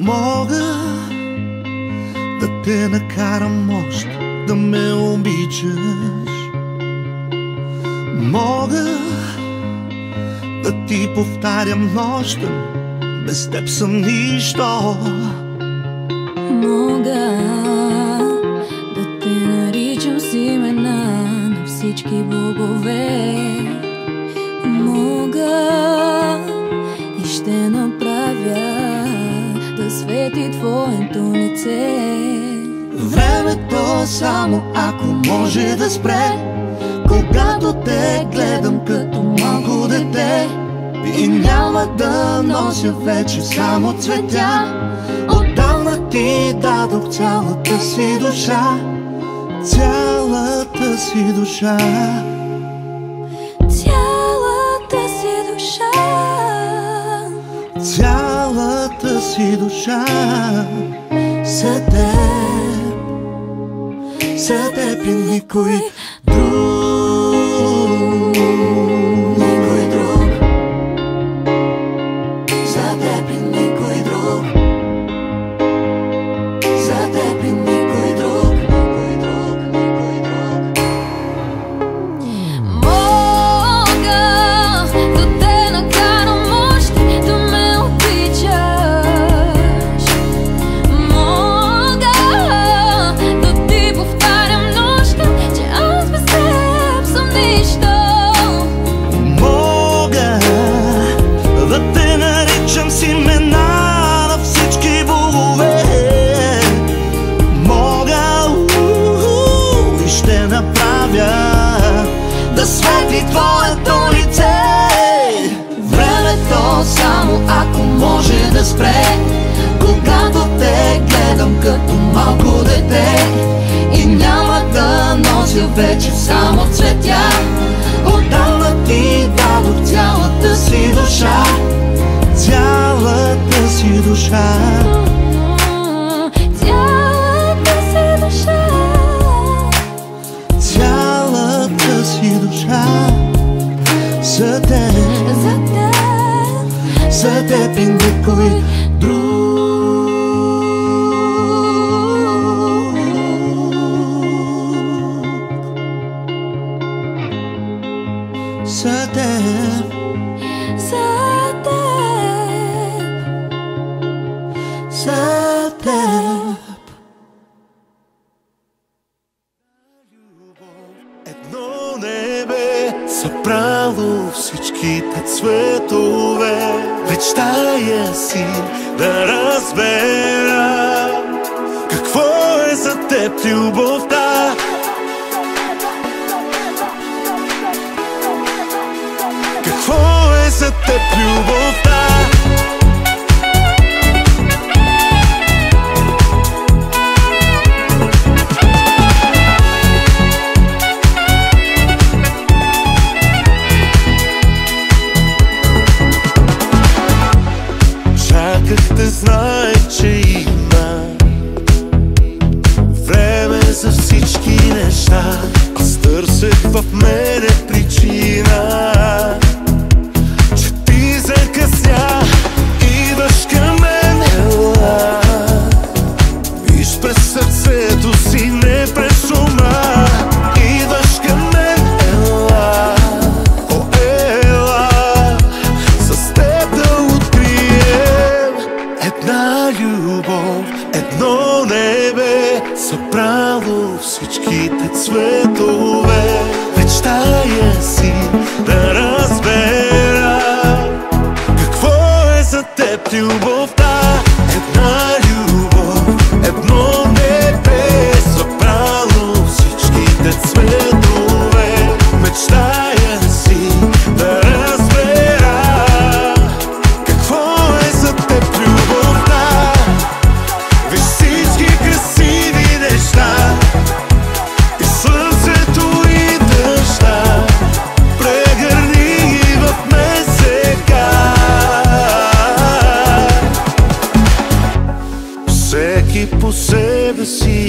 Мога да те накарам още да ме обичаш. Мога да ти повтарям нощем, без теб съм нищо. Мога да те наричам с имена на всички богове. Мога и ще направя да свети твоето лице. Времето само ако може да спре, когато те гледам като малко дете. И няма да нося вече само цветя. Отдавна ти дадох цялата си душа, цялата си душа, цялата си душа, цялата си душа. За теб и никой друг, никой друг. За теб и никой друг, за теб и никой друг, никой друг, никой друг. Мога да те накарам още да ме обичаш. Мога да ти повтарям нощем, че аз без теб съм нищо. Мога да те наричам с имена на всички богове. Мога и ще направя да свети твоето лице. Времето само ако може да спре, когато те гледам като малко дете. И няма да нося вече само цветя. Отдавна ти дадох цялата си душа, цялата си душа, Цялата си душа, цялата си душа. За теб, за теб, за теб и никой друг. За теб, за теб. за теб. Едно небе събрало всичките цветове. Мечтая си да разбера какво е за теб любовта. Какво е за теб любовта? Чаках да знаех, че има време за всички неща. Аз търсех в мене причина, че ти закъсня. Идваш към мен, ела, виж през сърцето си, не през ума. Идваш към мен, ела, о ела, с теб да открием една любов, едно небе събрало всичките цветове. Мечтая си да разбера какво е за теб любовта. Една любов, едно небе събрало всичките цветове. Мечтая си да разбера какво е за теб любовта. Виж всички красиви неща, и слънцето и дъжда. Прегърни ги в мен сега. Всеки по себе си